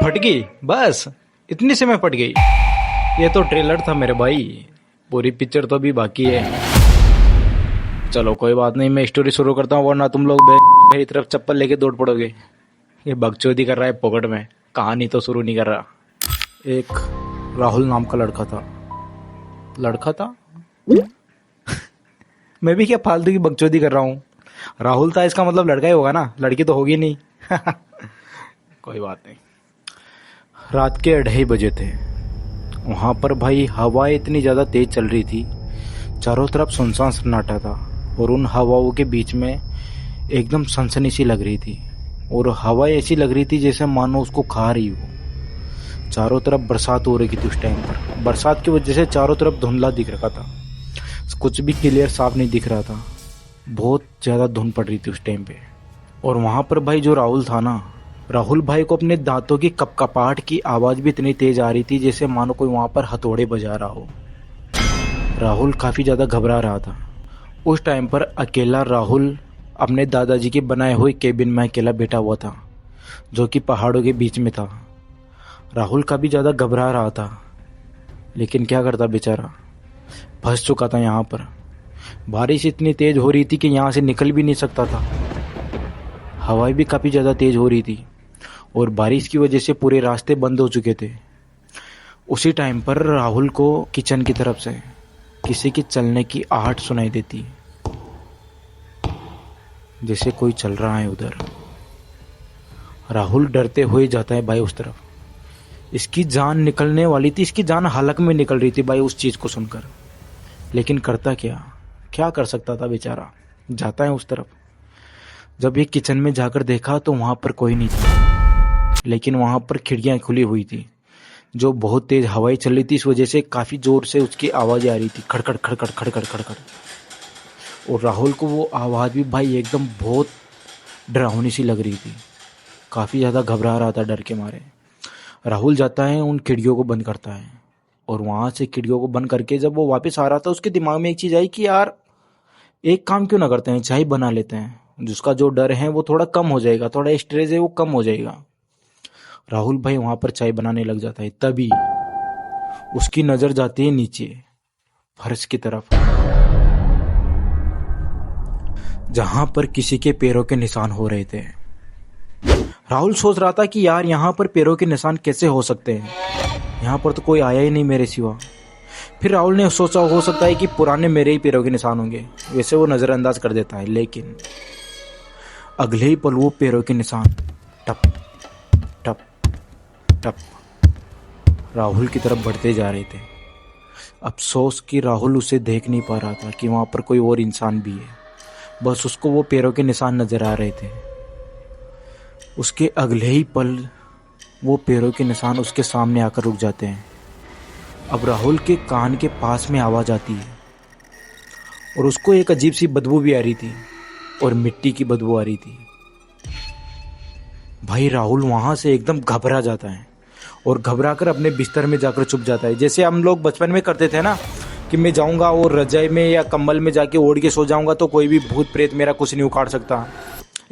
फट गई बस, इतनी से मैं फट गई। ये तो ट्रेलर था मेरे भाई, पूरी पिक्चर तो अभी बाकी है। चलो कोई बात नहीं, मैं स्टोरी शुरू करता हूँ, वरना तुम लोग मेरी तरफ चप्पल लेके दौड़ पड़ोगे। ये बकचोदी कर रहा है पॉकेट में, कहानी तो शुरू नहीं कर रहा। एक राहुल नाम का लड़का था मैं भी क्या फालतू की बकचोदी कर रहा हूँ। राहुल था इसका मतलब लड़का ही होगा ना, लड़की तो होगी नहीं। कोई बात नहीं। रात के 2:30 बजे थे। वहाँ पर भाई हवा इतनी ज़्यादा तेज चल रही थी, चारों तरफ सुनसान सन्नाटा था और उन हवाओं के बीच में एकदम सनसनी सी लग रही थी और हवा ऐसी लग रही थी जैसे मानो उसको खा रही हो। चारों तरफ बरसात हो रही थी उस टाइम पर। बरसात की वजह से चारों तरफ धुंधला दिख रखा था, कुछ भी क्लियर साफ नहीं दिख रहा था। बहुत ज़्यादा धुंध पड़ रही थी उस टाइम पे। और वहाँ पर भाई जो राहुल था ना, राहुल भाई को अपने दांतों की कपकपाहट की आवाज़ भी इतनी तेज आ रही थी जैसे मानो कोई वहाँ पर हथौड़े बजा रहा हो। राहुल काफ़ी ज़्यादा घबरा रहा था। उस टाइम पर अकेला राहुल अपने दादाजी के बनाए हुए केबिन में अकेला बैठा हुआ था, जो कि पहाड़ों के बीच में था। राहुल काफ़ी ज़्यादा घबरा रहा था, लेकिन क्या करता बेचारा, फंस चुका था यहाँ पर। बारिश इतनी तेज़ हो रही थी कि यहाँ से निकल भी नहीं सकता था। हवाएं भी काफ़ी ज़्यादा तेज़ हो रही थी और बारिश की वजह से पूरे रास्ते बंद हो चुके थे। उसी टाइम पर राहुल को किचन की तरफ से किसी के चलने की आहट सुनाई देती, जैसे कोई चल रहा है उधर। राहुल डरते हुए जाता है भाई उस तरफ। इसकी जान निकलने वाली थी, इसकी जान हलक में निकल रही थी भाई उस चीज़ को सुनकर। लेकिन करता क्या कर सकता था बेचारा। जाता है उस तरफ। जब ये किचन में जाकर देखा तो वहाँ पर कोई नहीं था, लेकिन वहाँ पर खिड़कियाँ खुली हुई थी, जो बहुत तेज़ हवाएं चल रही थी। इस वजह से काफ़ी ज़ोर से उसकी आवाज़ें आ रही थी, खड़खड़ खड़खड़ खड़खड़ खड़खड़। और राहुल को वो आवाज़ भी भाई एकदम बहुत डरावनी सी लग रही थी। काफ़ी ज़्यादा घबरा रहा था डर के मारे। राहुल जाता है, उन खिड़कियों को बंद करता है और वहाँ से खिड़कियों को बंद करके जब वो वापस आ रहा था, उसके दिमाग में एक चीज़ आई कि यार एक काम क्यों ना करते हैं, चाय बना लेते हैं। जिसका जो डर है वो थोड़ा कम हो जाएगा, थोड़ा स्ट्रेस है वो कम हो जाएगा। राहुल भाई वहाँ पर चाय बनाने लग जाता है। तभी उसकी नज़र जाती है नीचे फर्श की तरफ, जहाँ पर किसी के पैरों के निशान हो रहे थे। राहुल सोच रहा था कि यार यहाँ पर पैरों के निशान कैसे हो सकते हैं, यहाँ पर तो कोई आया ही नहीं मेरे सिवा। फिर राहुल ने सोचा हो सकता है कि पुराने मेरे ही पैरों के निशान होंगे, वैसे वो नज़रअंदाज कर देता है। लेकिन अगले ही पल वो पैरों के निशान टप टप टप राहुल की तरफ बढ़ते जा रहे थे। अफसोस कि राहुल उसे देख नहीं पा रहा था कि वहाँ पर कोई और इंसान भी है, बस उसको वो पैरों के निशान नज़र आ रहे थे। उसके अगले ही पल वो पैरों के निशान उसके सामने आकर रुक जाते हैं। अब राहुल के कान के पास में आवाज़ आती है और उसको एक अजीब सी बदबू भी आ रही थी और मिट्टी की बदबू आ रही थी। भाई राहुल वहाँ से एकदम घबरा जाता है और घबराकर अपने बिस्तर में जाकर छुप जाता है। जैसे हम लोग बचपन में करते थे ना, कि मैं जाऊँगा और रजाई में या कंबल में जाके ओढ़ के सो जाऊँगा तो कोई भी भूत प्रेत मेरा कुछ नहीं उखाड़ सकता।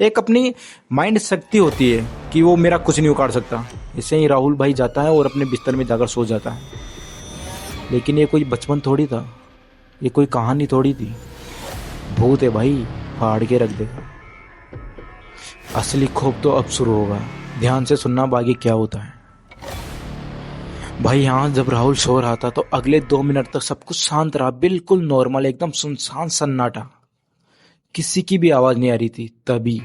एक अपनी माइंड शक्ति होती है कि वो मेरा कुछ नहीं उखाड़ सकता। इससे ही राहुल भाई जाता है और अपने बिस्तर में जाकर सो जाता है। लेकिन ये कोई बचपन थोड़ी था, ये कोई कहानी थोड़ी थी। भूत है भाई, फाड़ के रख देगा। असली खौफ तो अब शुरू होगा, ध्यान से सुनना बाकी क्या होता है। भाई यहाँ जब राहुल सो रहा था तो अगले 2 मिनट तक सब कुछ शांत रहा, बिल्कुल नॉर्मल, एकदम सुनसान सन्नाटा, किसी की भी आवाज़ नहीं आ रही थी। तभी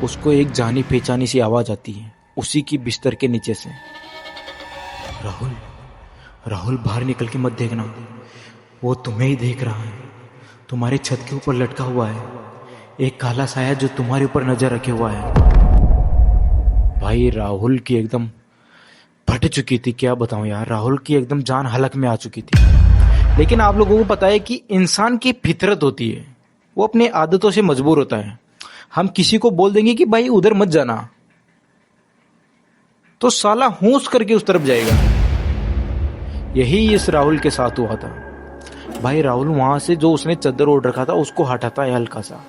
उसको एक जानी पहचानी सी आवाज़ आती है उसी की बिस्तर के नीचे से। राहुल राहुल बाहर निकल के मत देखना, वो तुम्हें ही देख रहा है। तुम्हारे छत के ऊपर लटका हुआ है एक काला साया जो तुम्हारे ऊपर नजर रखे हुआ है। भाई राहुल की एकदम फट चुकी थी, क्या बताऊं यार, राहुल की एकदम जान हलक में आ चुकी थी। लेकिन आप लोगों को पता है कि इंसान की फितरत होती है, वो अपनी आदतों से मजबूर होता है। हम किसी को बोल देंगे कि भाई उधर मत जाना, तो साला होश करके उस तरफ जाएगा। यही इस राहुल के साथ हुआ था। भाई राहुल वहां से जो उसने चादर ओढ़ रखा था उसको हटाता है हल्का सा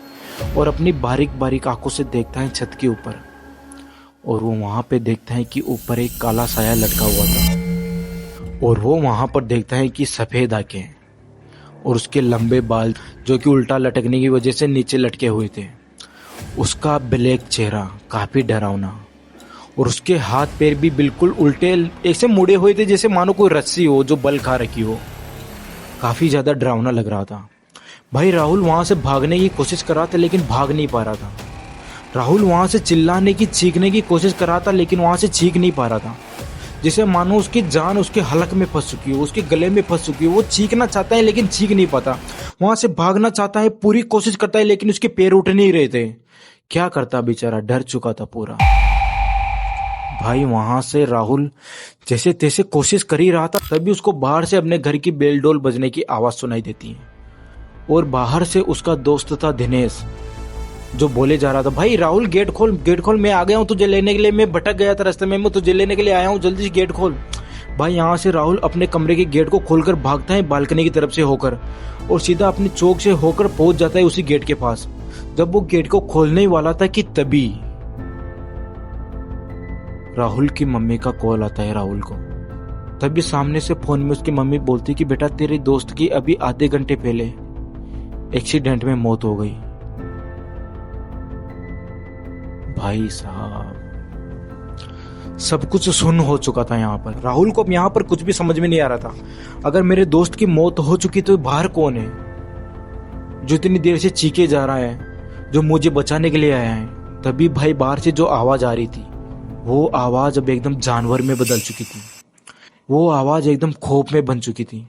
और अपनी बारीक बारीक आंखों से देखता है छत के ऊपर। और वो वहाँ पे देखता है कि ऊपर एक काला साया लटका हुआ था, और वो वहाँ पर देखता है कि सफ़ेद आंखें और उसके लंबे बाल जो कि उल्टा लटकने की वजह से नीचे लटके हुए थे, उसका ब्लैक चेहरा काफ़ी डरावना, और उसके हाथ पैर भी बिल्कुल उल्टे ऐसे मुड़े हुए थे जैसे मानो कोई रस्सी हो जो बल खा रखी हो। काफ़ी ज़्यादा डरावना लग रहा था। भाई राहुल वहाँ से भागने की कोशिश कर रहा था लेकिन भाग नहीं पा रहा था। राहुल वहाँ से चिल्लाने की चीखने की कोशिश कर रहा था लेकिन वहाँ से चीख नहीं पा रहा था, जैसे मानो उसकी जान उसके हलक में फंस चुकी हो, उसके गले में फंस चुकी हो। वो चीखना चाहता है लेकिन चीख नहीं पाता, वहाँ से भागना चाहता है, पूरी कोशिश करता है लेकिन उसके पैर उठ नहीं रहे थे। क्या करता बेचारा, डर चुका था पूरा। भाई वहां से राहुल जैसे तैसे कोशिश कर ही रहा था, तभी उसको बाहर से अपने घर की बेल डोल बजने की आवाज सुनाई देती है, और बाहर से उसका दोस्त था दिनेश जो बोले जा रहा था, भाई राहुल गेट खोल, मैं आ गया हूँ तुझे लेने के लिए, मैं भटक गया था रास्ते में, मैं तुझे लेने के लिए आया हूँ, जल्दी से गेट खोल। भाई यहाँ से राहुल अपने कमरे के गेट को खोलकर भागता है बालकनी की तरफ से होकर, और सीधा अपनी चौक से होकर पहुंच जाता है उसी गेट के पास। जब वो गेट को खोलने ही वाला था कि तभी राहुल की मम्मी का कॉल आता है राहुल को। तभी सामने से फोन में उसकी मम्मी बोलती कि बेटा तेरे दोस्त की अभी आधे घंटे पहले एक्सीडेंट में मौत हो गई। भाई साहब सब कुछ सुन्न हो चुका था यहाँ पर। राहुल को अब यहाँ पर कुछ भी समझ में नहीं आ रहा था। अगर मेरे दोस्त की मौत हो चुकी तो बाहर कौन है जो इतनी देर से चीखे जा रहा है, जो मुझे बचाने के लिए आया है। तभी भाई बाहर से जो आवाज आ रही थी वो आवाज अब एकदम जानवर में बदल चुकी थी, वो आवाज एकदम खौफ में बन चुकी थी।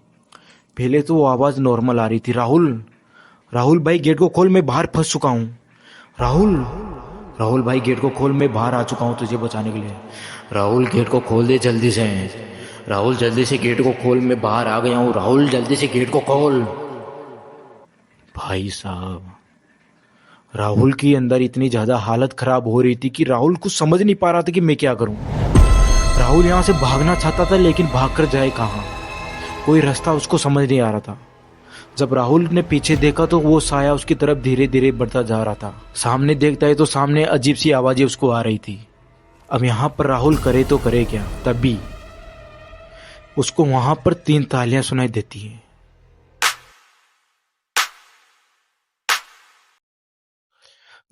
पहले तो वो आवाज नॉर्मल आ रही थी, राहुल भाई गेट को खोल, मैं बाहर फंस चुका हूँ। राहुल भाई गेट को खोल, मैं बाहर आ चुका हूँ तुझे बचाने के लिए। राहुल गेट को खोल दे जल्दी से, राहुल जल्दी से गेट को खोल, मैं बाहर आ गया हूँ, राहुल जल्दी से गेट को खोल। भाई साहब राहुल की अंदर इतनी ज्यादा हालत खराब हो रही थी कि राहुल कुछ समझ नहीं पा रहा था कि मैं क्या करूं। राहुल यहाँ से भागना चाहता था लेकिन भागकर जाए कहाँ, कोई रास्ता उसको समझ नहीं आ रहा था। जब राहुल ने पीछे देखा तो वो साया उसकी तरफ धीरे धीरे बढ़ता जा रहा था। सामने देखता है तो सामने अजीब सी आवाजें उसको आ रही थी। अब यहाँ पर राहुल करे तो करे क्या, तभी उसको वहां पर 3 तालियां सुनाई देती है।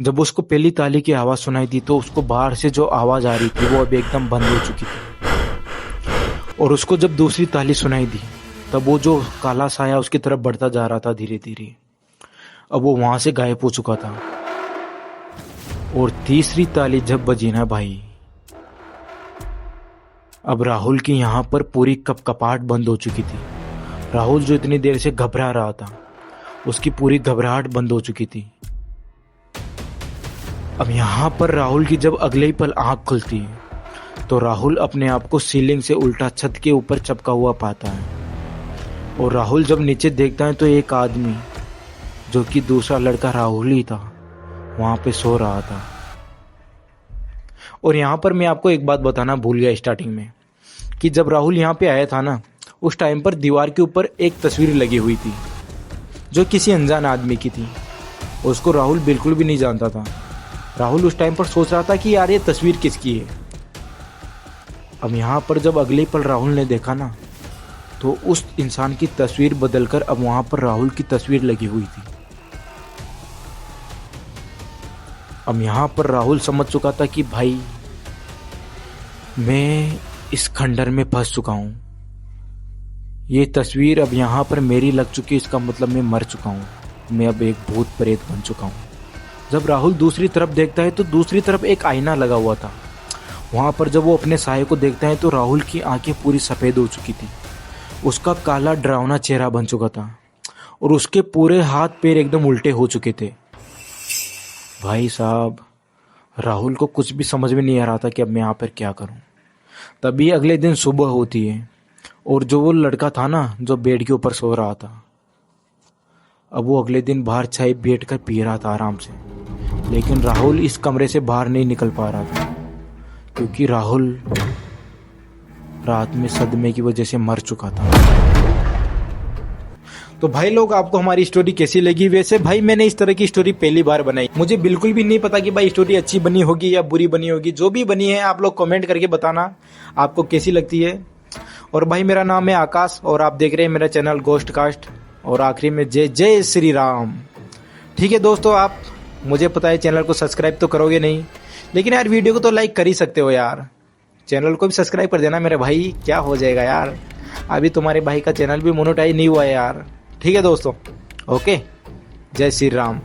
जब उसको पहली ताली की आवाज सुनाई दी तो उसको बाहर से जो आवाज आ रही थी वो अब एकदम बंद हो चुकी थी, और उसको जब दूसरी ताली सुनाई दी तब वो जो काला साया उसकी तरफ बढ़ता जा रहा था धीरे धीरे, अब वो वहां से गायब हो चुका था। और तीसरी ताली जब बजी ना भाई, अब राहुल की यहाँ पर पूरी कपकपाहट बंद हो चुकी थी। राहुल जो इतनी देर से घबरा रहा था उसकी पूरी घबराहट बंद हो चुकी थी। अब यहाँ पर राहुल की जब अगले ही पल आंख खुलती है तो राहुल अपने आप को सीलिंग से उल्टा छत के ऊपर चिपका हुआ पाता है, और राहुल जब नीचे देखता है तो एक आदमी जो कि दूसरा लड़का राहुल ही था वहां पे सो रहा था। और यहाँ पर मैं आपको एक बात बताना भूल गया स्टार्टिंग में कि जब राहुल यहाँ पे आया था ना, उस टाइम पर दीवार के ऊपर एक तस्वीर लगी हुई थी जो किसी अनजान आदमी की थी। उसको राहुल बिल्कुल भी नहीं जानता था। राहुल उस टाइम पर सोच रहा था कि यार ये तस्वीर किसकी है। अब यहाँ पर जब अगले पल राहुल ने देखा ना तो उस इंसान की तस्वीर बदलकर अब वहां पर राहुल की तस्वीर लगी हुई थी। अब यहाँ पर राहुल समझ चुका था कि भाई मैं इस खंडर में फंस चुका हूं, ये तस्वीर अब यहाँ पर मेरी लग चुकी है, इसका मतलब मैं मर चुका हूँ, मैं अब एक भूत प्रेत बन चुका हूँ। जब राहुल दूसरी तरफ देखता है तो दूसरी तरफ एक आईना लगा हुआ था। वहां पर जब वो अपने साये को देखता है तो राहुल की आंखें पूरी सफेद हो चुकी थी, उसका काला डरावना चेहरा बन चुका था, और उसके पूरे हाथ पैर एकदम उल्टे हो चुके थे। भाई साहब राहुल को कुछ भी समझ में नहीं आ रहा था कि अब मैं यहाँ पर क्या करूं। तभी अगले दिन सुबह होती है और जो वो लड़का था ना जो बेड के ऊपर सो रहा था, अब वो अगले दिन बाहर चाय बैठ कर पी रहा था आराम से, लेकिन राहुल इस कमरे से बाहर नहीं निकल पा रहा था क्योंकि राहुल रात में सदमे की वजह से मर चुका था। तो भाई लोग आपको हमारी स्टोरी कैसी लगी? वैसे भाई मैंने इस तरह की स्टोरी पहली बार बनाई, मुझे बिल्कुल भी नहीं पता कि भाई स्टोरी अच्छी बनी होगी या बुरी बनी होगी। जो भी बनी है आप लोग कमेंट करके बताना आपको कैसी लगती है। और भाई मेरा नाम है आकाश और आप देख रहे हैं मेरा चैनल गोस्ट कास्ट। और आखिरी में जय जय श्री राम। ठीक है दोस्तों, आप मुझे पता है चैनल को सब्सक्राइब तो करोगे नहीं, लेकिन यार वीडियो को तो लाइक कर ही सकते हो यार। चैनल को भी सब्सक्राइब कर देना मेरे भाई, क्या हो जाएगा यार, अभी तुम्हारे भाई का चैनल भी मोनेटाइज नहीं हुआ है यार। ठीक है दोस्तों, ओके, जय श्री राम।